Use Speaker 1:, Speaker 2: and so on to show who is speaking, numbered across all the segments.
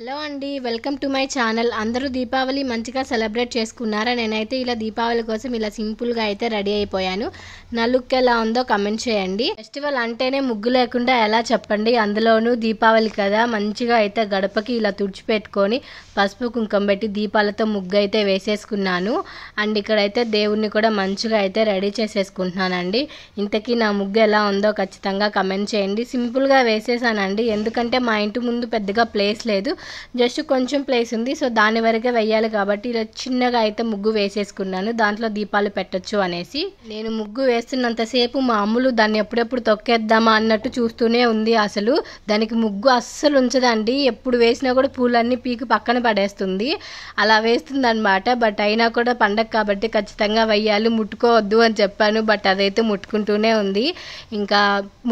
Speaker 1: Hello అండి, welcome to my channel. అందరూ దీపావళి మంచిగా సెలబ్రేట్ చేసుకున్నారా? నేనైతే ఇలా దీపావళి కోసం ఇలా సింపుల్గా అయితే రెడీ అయిపోయాను. నా లుక్ ఎలా ఉందో కమెంట్ చేయండి. ఫెస్టివల్ అంటేనే ముగ్గు లేకుండా ఎలా చెప్పండి, అందులోనూ దీపావళి కదా. మంచిగా అయితే గడపకి ఇలా తుడిచిపెట్టుకొని పసుపు కుంకుమ పెట్టి దీపాలతో ముగ్గు అయితే వేసేసుకున్నాను. అండ్ ఇక్కడైతే దేవుణ్ణి కూడా మంచిగా అయితే రెడీ చేసేసుకుంటున్నానండి. ఇంతకీ నా ముగ్గు ఎలా ఉందో ఖచ్చితంగా కమెంట్ చేయండి. సింపుల్గా వేసేసానండి, ఎందుకంటే మా ఇంటి ముందు పెద్దగా ప్లేస్ లేదు, జస్ట్ కొంచెం ప్లేస్ ఉంది. సో దాని వరకే వెయ్యాలి కాబట్టి ఇలా చిన్నగా అయితే ముగ్గు వేసేసుకున్నాను, దాంట్లో దీపాలు పెట్టొచ్చు అనేసి. నేను ముగ్గు వేస్తున్నంతసేపు మా అమ్ములు దాన్ని ఎప్పుడెప్పుడు తొక్కేద్దామా అన్నట్టు చూస్తూనే ఉంది. అసలు దానికి ముగ్గు అస్సలు ఉంచదండి, ఎప్పుడు వేసినా కూడా పూలన్నీ పీకి పక్కన పడేస్తుంది, అలా వేస్తుంది అనమాట. బట్ అయినా కూడా పండగ కాబట్టి ఖచ్చితంగా వెయ్యాలి, ముట్టుకోవద్దు అని చెప్పాను. బట్ అదైతే ముట్టుకుంటూనే ఉంది. ఇంకా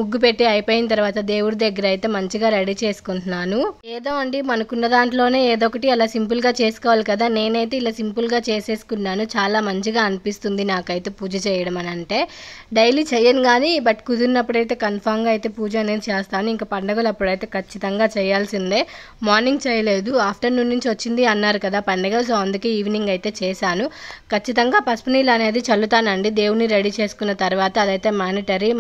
Speaker 1: ముగ్గు పెట్టి అయిపోయిన తర్వాత దేవుడి దగ్గర అయితే మంచిగా రెడీ చేసుకుంటున్నాను. ఏదో అండి, మనకున్న దాంట్లోనే ఏదో ఒకటి అలా సింపుల్గా చేసుకోవాలి కదా. నేనైతే ఇలా సింపుల్గా చేసేసుకున్నాను, చాలా మంచిగా అనిపిస్తుంది నాకైతే పూజ చేయడం అని. అంటే డైలీ చేయను కానీ బట్ కుదిరినప్పుడైతే కన్ఫామ్గా అయితే పూజ అనేది చేస్తాను. ఇంకా పండుగలు అప్పుడైతే ఖచ్చితంగా చేయాల్సిందే. మార్నింగ్ చేయలేదు, ఆఫ్టర్నూన్ నుంచి వచ్చింది అన్నారు కదా పండుగ, సో అందుకే ఈవినింగ్ అయితే చేశాను. ఖచ్చితంగా పసుపు నీళ్ళు అనేది చల్లుతానండి దేవుని రెడీ చేసుకున్న తర్వాత, అదైతే మానిటరీ.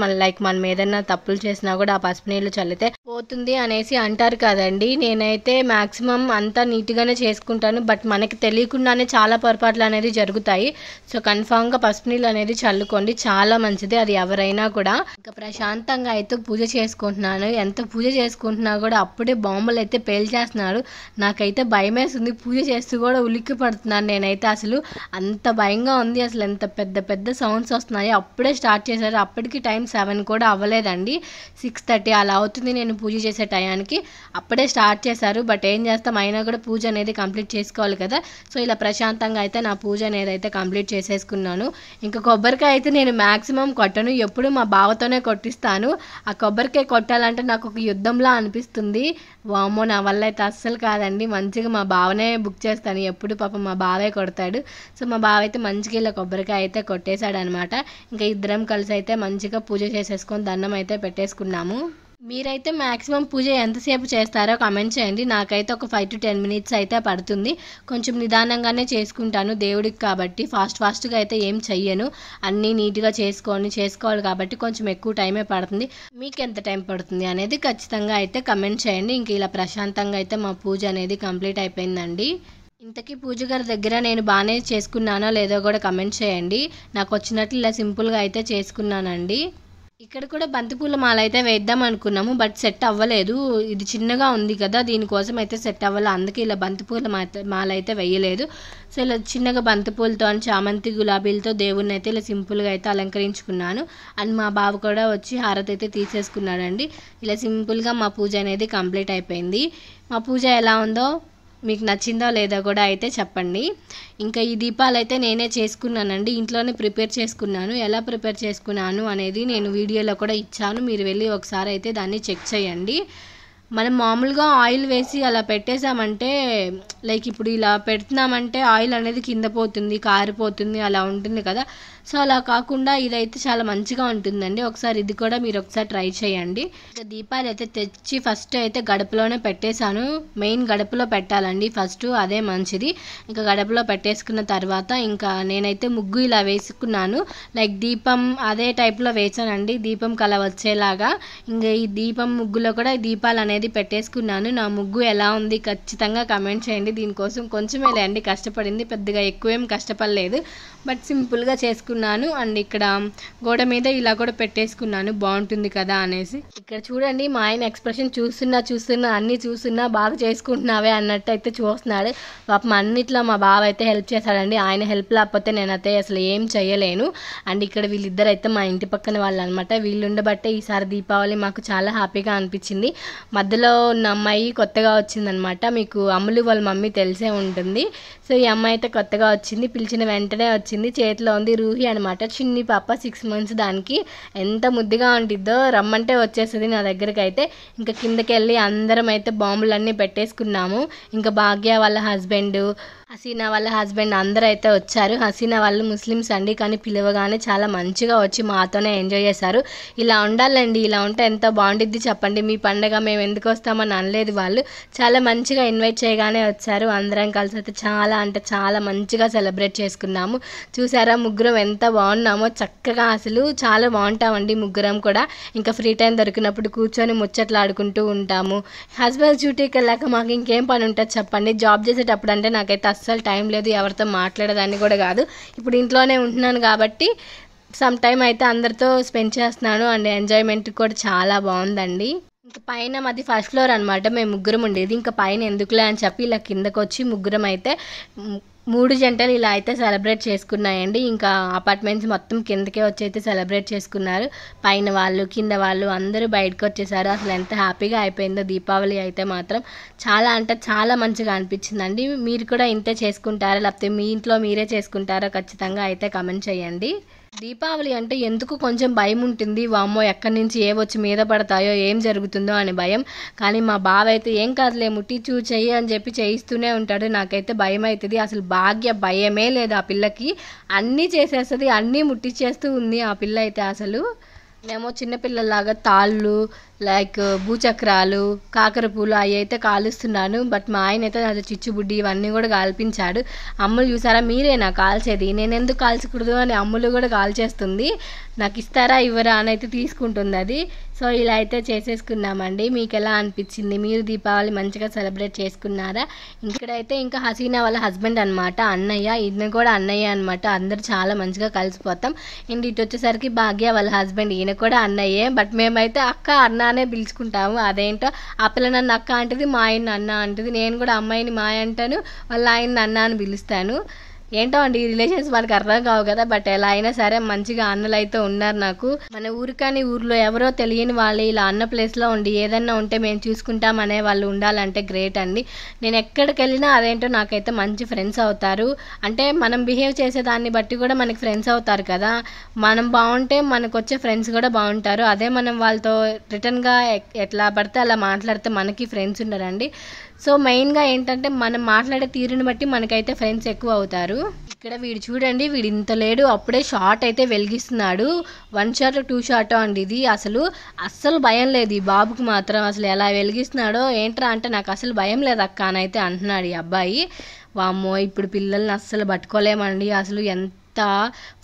Speaker 1: మనం ఏదైనా తప్పులు చేసినా కూడా ఆ పసుపు నీళ్ళు చల్లితే పోతుంది అనేసి అంటారు కదండి. నేనైతే మ్యాక్సిమం అంతా నీట్గానే చేసుకుంటాను, బట్ మనకి తెలియకుండానే చాలా పొరపాట్లు అనేది జరుగుతాయి. సో కన్ఫామ్గా పసుపు నీళ్ళు అనేది చల్లుకోండి, చాలా మంచిది అది ఎవరైనా కూడా. ఇంకా ప్రశాంతంగా అయితే పూజ చేసుకుంటున్నాను. ఎంత పూజ చేసుకుంటున్నా కూడా అప్పుడే బాంబులు అయితే పేల్చేస్తున్నారు. నాకైతే భయం వేస్తుంది, పూజ చేస్తూ కూడా ఉలిక్కి పడుతున్నాను నేనైతే. అసలు అంత భయంగా ఉంది, అసలు ఎంత పెద్ద పెద్ద సౌండ్స్ వస్తున్నాయి. అప్పుడే స్టార్ట్ చేశారు, అప్పటికి టైం 7 కూడా అవ్వలేదండి, 6:30 అలా అవుతుంది నేను పూజ చేసే టయానికి. అప్పుడే స్టార్ట్ చేశారు, బట్ ఏం చేస్తాం, అయినా కూడా పూజ అనేది కంప్లీట్ చేసుకోవాలి కదా. సో ఇలా ప్రశాంతంగా అయితే నా పూజ అనేది అయితే కంప్లీట్ చేసేసుకున్నాను. ఇంకా కొబ్బరికాయ అయితే నేను మ్యాక్సిమం కొట్టను, ఎప్పుడు మా బావతోనే కొట్టిస్తాను. ఆ కొబ్బరికాయ కొట్టాలంటే నాకు ఒక యుద్ధంలా అనిపిస్తుంది. వామ్మో, నా వల్ల అయితే అస్సలు కాదండి. మంచిగా మా బావనే బుక్ చేస్తాను ఎప్పుడు, పాపం మా బావే కొడతాడు. సో మా బావ అయితే మంచిగా ఇలా కొబ్బరికాయ అయితే కొట్టేశాడు అనమాట. ఇంకా ఇద్దరం కలిసి అయితే మంచిగా పూజ చేసేసుకొని దండం అయితే పెట్టేసుకున్నాము. మీరైతే మ్యాక్సిమం పూజ ఎంతసేపు చేస్తారో కమెంట్ చేయండి. నాకైతే ఒక 5 to 10 minutes అయితే పడుతుంది. కొంచెం నిదానంగానే చేసుకుంటాను దేవుడికి కాబట్టి, ఫాస్ట్గా అయితే ఏం చెయ్యను. అన్నీ నీట్గా చేసుకోవాలి కాబట్టి కొంచెం ఎక్కువ టైమే పడుతుంది. మీకు ఎంత టైం పడుతుంది అనేది ఖచ్చితంగా అయితే కమెంట్ చేయండి. ఇంక ఇలా ప్రశాంతంగా అయితే మా పూజ అనేది కంప్లీట్ అయిపోయిందండి. ఇంతకీ పూజ గారి దగ్గర నేను బాగానే చేసుకున్నానో లేదో కూడా కమెంట్ చేయండి. నాకు వచ్చినట్లు ఇలా సింపుల్గా అయితే చేసుకున్నానండి. ఇక్కడ కూడా బంతిపూల మాల అయితే వేద్దాం అనుకున్నాము, బట్ సెట్ అవ్వలేదు. ఇది చిన్నగా ఉంది కదా, దీనికోసం అయితే సెట్ అవ్వాలి, అందుకే ఇలా బంతిపూల మాల అయితే వేయలేదు. సో ఇలా చిన్నగా బంతిపూలతో చామంతి గులాబీలతో దేవుడిని అయితే ఇలా సింపుల్గా అయితే అలంకరించుకున్నాను. అండ్ మా బాబు కూడా వచ్చి హారతి అయితే తీసేసుకున్నాడండి. ఇలా సింపుల్గా మా పూజ అనేది కంప్లీట్ అయిపోయింది. మా పూజ ఎలా ఉందో మీకు నచ్చిందో లేదో కూడా అయితే చెప్పండి. ఇంకా ఈ దీపాలు అయితే నేనే చేసుకున్నానండి, ఇంట్లోనే ప్రిపేర్ చేసుకున్నాను. ఎలా ప్రిపేర్ చేసుకున్నాను అనేది నేను వీడియోలో కూడా ఇచ్చాను, మీరు వెళ్ళి ఒకసారి అయితే దాన్ని చెక్ చేయండి. మనం మామూలుగా ఆయిల్ వేసి అలా పెట్టేసామంటే, లైక్ ఇప్పుడు ఇలా పెడుతున్నామంటే ఆయిల్ అనేది కింద పోతుంది, కారిపోతుంది, అలా ఉంటుంది కదా. సో అలా కాకుండా ఇదైతే చాలా మంచిగా ఉంటుందండి. ఒకసారి ఇది కూడా మీరు ఒకసారి ట్రై చేయండి. ఇంకా దీపాలు అయితే తెచ్చి ఫస్ట్ అయితే గడపలోనే పెట్టేశాను. మెయిన్ గడపలో పెట్టాలండి ఫస్ట్, అదే మంచిది. ఇంకా గడపలో పెట్టేసుకున్న తర్వాత ఇంకా నేనైతే ముగ్గు ఇలా వేసుకున్నాను. లైక్ దీపం అదే టైప్లో వేసానండి, దీపం కల వచ్చేలాగా. ఇంకా ఈ దీపం ముగ్గులో కూడా దీపాలు అనేది పెట్టేసుకున్నాను. నా ముగ్గు ఎలా ఉంది ఖచ్చితంగా కమెంట్ చేయండి. దీనికోసం కొంచెమే లేండి కష్టపడింది, పెద్దగా ఎక్కువేం కష్టపడలేదు, బట్ సింపుల్గా చేసుకున్నాను. అండ్ ఇక్కడ గోడ మీద ఇలా కూడా పెట్టేసుకున్నాను, బాగుంటుంది కదా అనేసి. ఇక్కడ చూడండి, మా ఆయన ఎక్స్ప్రెషన్ చూస్తున్నా అన్నీ చూస్తున్నా బాగా చేసుకుంటున్నావే అన్నట్టు అయితే చూస్తున్నాడు. పాపం అన్నిట్లో మా బావ అయితే హెల్ప్ చేశాడండి, ఆయన హెల్ప్ లేకపోతే నేనైతే అసలు ఏం చేయలేను. అండ్ ఇక్కడ వీళ్ళిద్దరు అయితే మా ఇంటి పక్కన వాళ్ళు అనమాట. వీళ్ళు ఉండబట్టే ఈసారి దీపావళి మాకు చాలా హ్యాపీగా అనిపించింది. మధ్యలో ఉన్న అమ్మాయి కొత్తగా వచ్చిందనమాట, మీకు అమ్ములు వాళ్ళ మమ్మీ తెలిసే ఉంటుంది. సో ఈ అమ్మాయి అయితే కొత్తగా వచ్చింది, పిలిచిన వెంటనే వచ్చింది. చేతిలో ఉంది రూహి అనమాట, చిన్ని పాప, 6 months దానికి. ఎంత ముద్దుగా ఉంటుందో, రమ్మంటే వచ్చేస్తుంది నా దగ్గరికి అయితే. ఇంకా కిందకి వెళ్ళి అందరం అయితే బాంబులన్నీ పెట్టేసుకున్నాము. ఇంకా భాగ్య వాళ్ళ హస్బెండ్ హసీనా వాళ్ళ హస్బెండ్ అందరూ అయితే వచ్చారు. హసీనా వాళ్ళు ముస్లిమ్స్ అండి, కానీ పిలవగానే చాలా మంచిగా వచ్చి మాతోనే ఎంజాయ్ చేశారు. ఇలా ఉండాలండి, ఇలా ఉంటే ఎంత బాగుండిద్ది చెప్పండి. మీ పండగ మేము ఎందుకు వస్తామని అనలేదు వాళ్ళు. చాలా మంచిగా ఇన్వైట్ చేయగానే వచ్చారు. అందరం కలిసి అయితే చాలా అంటే చాలా మంచిగా సెలబ్రేట్ చేసుకున్నాము. చూసారా ముగ్గురం ఎంత బాగున్నామో, చక్కగా అసలు చాలా బాగుంటామండి ముగ్గురం కూడా. ఇంకా ఫ్రీ టైం దొరికినప్పుడు కూర్చొని ముచ్చట్లు ఆడుకుంటూ ఉంటాము. హస్బెండ్ డ్యూటీకి వెళ్ళాక మాకు ఇంకేం పని ఉంటుంది చెప్పండి. జాబ్ చేసేటప్పుడు అంటే నాకైతే అస్సలు టైం లేదు, ఎవరితో మాట్లాడేదాన్ని కూడా కాదు. ఇప్పుడు ఇంట్లోనే ఉంటున్నాను కాబట్టి సమ్ టైం అయితే అందరితో స్పెండ్ చేస్తున్నాను అండ్ ఎంజాయ్మెంట్ కూడా చాలా బాగుందండి. ఇంకా పైన మాది ఫస్ట్ ఫ్లోర్ అనమాట, మేము ముగ్గురం ఉండేది. ఇంకా పైన ఎందుకులే అని చెప్పి ఇలా కిందకు వచ్చి ముగ్గురం అయితే 3 జంటలు ఇలా అయితే సెలబ్రేట్ చేసుకున్నాయండి. ఇంకా అపార్ట్మెంట్స్ మొత్తం కిందకే వచ్చి అయితే సెలబ్రేట్ చేసుకున్నారు. పైన వాళ్ళు కింద వాళ్ళు అందరూ బయటకు వచ్చేసారు. అసలు ఎంత హ్యాపీగా అయిపోయిందో దీపావళి అయితే మాత్రం చాలా అంటే చాలా మంచిగా అనిపించిందండి. మీరు కూడా ఇంతే చేసుకుంటారా, లేకపోతే మీ ఇంట్లో మీరే చేసుకుంటారా ఖచ్చితంగా అయితే కమెంట్ చేయండి. దీపావళి అంటే ఎందుకు కొంచెం భయం ఉంటుంది, వామ్మో ఎక్కడి నుంచి ఏ వచ్చి మీద పడతాయో ఏం జరుగుతుందో అని భయం. కానీ మా బావ అయితే ఏం కాదులే ముట్టిచూ చెయ్యి అని చెప్పి చేయిస్తూనే ఉంటాడు. నాకైతే భయం అవుతుంది. అసలు భాగ్య భయమే లేదు ఆ పిల్లకి, అన్నీ చేసేస్తుంది, అన్నీ ముట్టించేస్తూ ఉంది ఆ పిల్ల అయితే. అసలు మేము చిన్నపిల్లలాగా తాళ్ళు లైక్ భూచక్రాలు కాకర పూలు అవి అయితే కాలుస్తున్నాను. బట్ మా ఆయన అయితే అది చిచ్చుబుడ్డి ఇవన్నీ కూడా కాల్పించాడు. అమ్ములు చూసారా, మీరేనా కాల్చేది, నేను ఎందుకు కాల్చకూడదు అని అమ్ములు కూడా కాల్చేస్తుంది. నాకు ఇస్తారా ఇవ్వరా అని అయితే తీసుకుంటుంది అది. సో ఇలా అయితే చేసేసుకున్నామండి. మీకు ఎలా అనిపించింది, మీరు దీపావళి మంచిగా సెలబ్రేట్ చేసుకున్నారా? ఇక్కడైతే ఇంకా హసీనా వాళ్ళ హస్బెండ్ అనమాట, అన్నయ్య, ఈయన కూడా అన్నయ్య అనమాట. అందరు చాలా మంచిగా కలిసిపోతాం. అండ్ ఇటు వచ్చేసరికి భాగ్య వాళ్ళ హస్బెండ్, ఈయన కూడా అన్నయ్యే. బట్ మేమైతే అక్క అన్న అనే పిలుచుకుంటాము. అదేంటో ఆ పిల్ల నన్ను అక్క అంటది, మా ఆయన అన్న అంటది. నేను కూడా అమ్మాయిని మా అంటాను, వాళ్ళ ఆయన అన్న అని పిలుస్తాను. ఏంటో అండి ఈ రిలేషన్స్ మనకు అర్థం కావు కదా. బట్ ఎలా అయినా సరే మంచిగా అన్నలు అయితే ఉన్నారు నాకు. మన ఊరు కానీ ఊర్లో ఎవరో తెలియని వాళ్ళు ఇలా అన్న ప్లేస్లో ఉండి ఏదన్నా ఉంటే మేము చూసుకుంటాం అనే వాళ్ళు ఉండాలంటే గ్రేట్ అండి. నేను ఎక్కడికి వెళ్ళినా అదేంటో నాకైతే మంచి ఫ్రెండ్స్ అవుతారు. అంటే మనం బిహేవ్ చేసే దాన్ని బట్టి కూడా మనకి ఫ్రెండ్స్ అవుతారు కదా. మనం బాగుంటే మనకు వచ్చే ఫ్రెండ్స్ కూడా బాగుంటారు. అదే మనం వాళ్ళతో రిటర్న్గా ఎట్లా పడితే అలా మాట్లాడితే మనకి ఫ్రెండ్స్ ఉండరండి. సో మెయిన్గా ఏంటంటే మనం మాట్లాడే తీరుని బట్టి మనకైతే ఫ్రెండ్స్ ఎక్కువ అవుతారు. ఇక్కడ వీడు చూడండి, వీడు ఇంత లేడు, అప్పుడే షార్ట్ అయితే వెలిగిస్తున్నాడు. 1 షాట్ 2 షాట్ అండి ఇది. అస్సలు భయం లేదు ఈ బాబుకి మాత్రం. అసలు ఎలా వెలిగిస్తున్నాడో ఏంట్రా అంటే నాకు అసలు భయం లేదు అక్క అని అయితే అంటున్నాడు ఈ అబ్బాయి. వామ్మో ఇప్పుడు పిల్లల్ని అస్సలు పట్టుకోలేమండి. అసలు ఎంత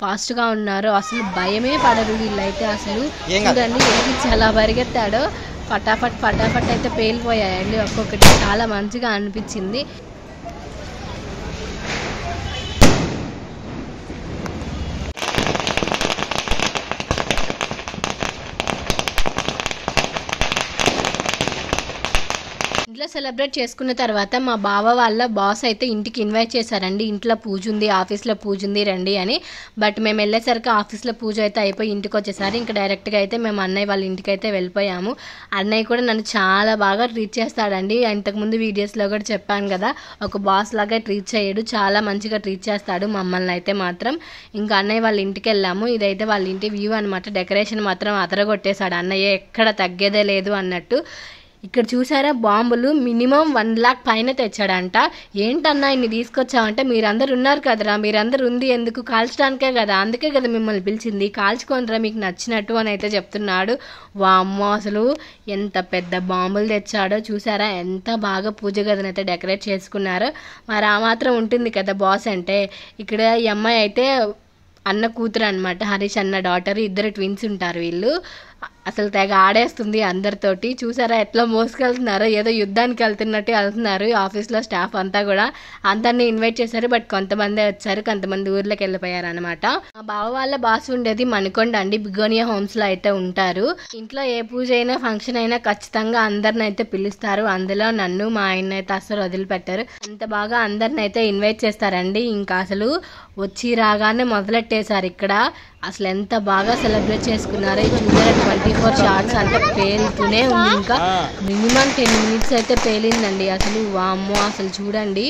Speaker 1: ఫాస్ట్గా ఉన్నారో, అసలు భయమే పడరు వీళ్ళైతే. అసలు చూడండి వెలిగించి ఎలా పరిగెత్తాడో, ఫటాఫట్ అయితే పేలిపోయాయండి ఒక్కొక్కటి. చాలా మంచిగా అనిపించింది. ఇంట్లో సెలబ్రేట్ చేసుకున్న తర్వాత మా బావ వాళ్ళ బాస్ అయితే ఇంటికి ఇన్వైట్ చేశారండి. ఇంట్లో పూజ ఉంది, ఆఫీస్లో పూజ ఉంది రండి అని. బట్ మేము వెళ్ళేసరికి ఆఫీస్లో పూజ అయితే అయిపోయి ఇంటికి వచ్చేసరి ఇంకా డైరెక్ట్గా అయితే మేము అన్నయ్య వాళ్ళ ఇంటికి అయితే వెళ్ళిపోయాము. అన్నయ్య కూడా నన్ను చాలా బాగా ట్రీట్ చేస్తాడండి. ఇంతకుముందు వీడియోస్లో కూడా చెప్పాను కదా, ఒక బాస్ లాగా ట్రీట్ చేయడు, చాలా మంచిగా ట్రీట్ చేస్తాడు మమ్మల్ని అయితే మాత్రం. ఇంకా అన్నయ్య వాళ్ళ ఇంటికి వెళ్ళాము. ఇదైతే వాళ్ళ ఇంటి వ్యూ అనమాట. డెకరేషన్ మాత్రం అదరగొట్టేశాడు అన్నయ్య, ఎక్కడ తగ్గేదే లేదు అన్నట్టు. ఇక్కడ చూసారా బాంబులు మినిమం 1 లాక్ పైన తెచ్చాడంట. ఏంటన్నా ఇన్ని తీసుకొచ్చామంటే, మీరందరు ఉన్నారు కదరా, మీరందరు ఉంది ఎందుకు, కాల్చడానికే కదా, అందుకే కదా మిమ్మల్ని పిలిచింది, కాల్చుకోనరా మీకు నచ్చినట్టు అని అయితే చెప్తున్నాడు. వామ్మో అసలు ఎంత పెద్ద బాంబులు తెచ్చాడో చూసారా, ఎంత బాగా పూజ గదిని అయితే డెకరేట్ చేసుకున్నారో. మరి ఆ మాత్రం ఉంటుంది కదా బాస్ అంటే. ఇక్కడ ఈ అమ్మాయి అయితే అన్న కూతురు అనమాట, హరీష్ అన్న డాటర్, ఇద్దరు ట్విన్స్ ఉంటారు వీళ్ళు. అసలు తెగ ఆడేస్తుంది అందరితోటి. చూసారా ఎట్లా మోసుకెళ్తున్నారో, ఏదో యుద్ధానికి వెళ్తున్నట్టు వెళ్తున్నారు. ఆఫీస్లో స్టాఫ్ అంతా కూడా అందరినీ ఇన్వైట్ చేశారు. బట్ కొంతమందే వచ్చారు, కొంతమంది ఊర్లోకి వెళ్ళిపోయారు అనమాట. మా బావ వాళ్ళ బాస్ ఉండేది మణికొండ అండి, బిగోనియా హోమ్స్లో అయితే ఉంటారు. ఇంట్లో ఏ పూజ అయినా ఫంక్షన్ అయినా ఖచ్చితంగా అందరిని అయితే పిలుస్తారు. అందులో నన్ను మా ఆయన అయితే అసలు వదిలిపెట్టారు. అంత బాగా అందరిని అయితే ఇన్వైట్ చేస్తారండి. ఇంకా అసలు వచ్చి రాగానే మొదలెట్టేశారు ఇక్కడ. అసలు ఎంత బాగా సెలబ్రేట్ చేసుకున్నారో. చూసారా 24 షాట్స్ అంటే పేలుతూనే ఉంది. ఇంకా మినిమం 10 మినిట్స్ అయితే పేలిందండి అసలు. వామ్మో అసలు చూడండి.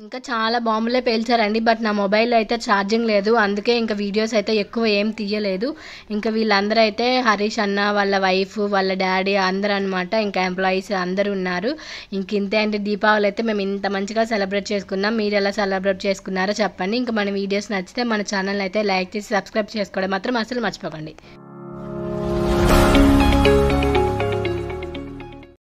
Speaker 1: ఇంకా చాలా బాంబులే పేల్చారండి. బట్ నా మొబైల్లో అయితే ఛార్జింగ్ లేదు, అందుకే ఇంకా వీడియోస్ అయితే ఎక్కువ ఏం తీయలేదు. ఇంకా వీళ్ళందరూ అయితే హరీష్ అన్న వాళ్ళ వైఫ్ వాళ్ళ డాడీ అందరూ అనమాట, ఇంకా ఎంప్లాయీస్ అందరూ ఉన్నారు. ఇంక ఇంతే అండి, దీపావళి అయితే మేము ఇంత మంచిగా సెలబ్రేట్ చేసుకున్నాం. మీరు ఎలా సెలబ్రేట్ చేసుకున్నారో చెప్పండి. ఇంకా మన వీడియోస్ నచ్చితే మన ఛానల్ అయితే లైక్ చేసి సబ్స్క్రైబ్ చేసుకోవడం మాత్రం అసలు మర్చిపోకండి.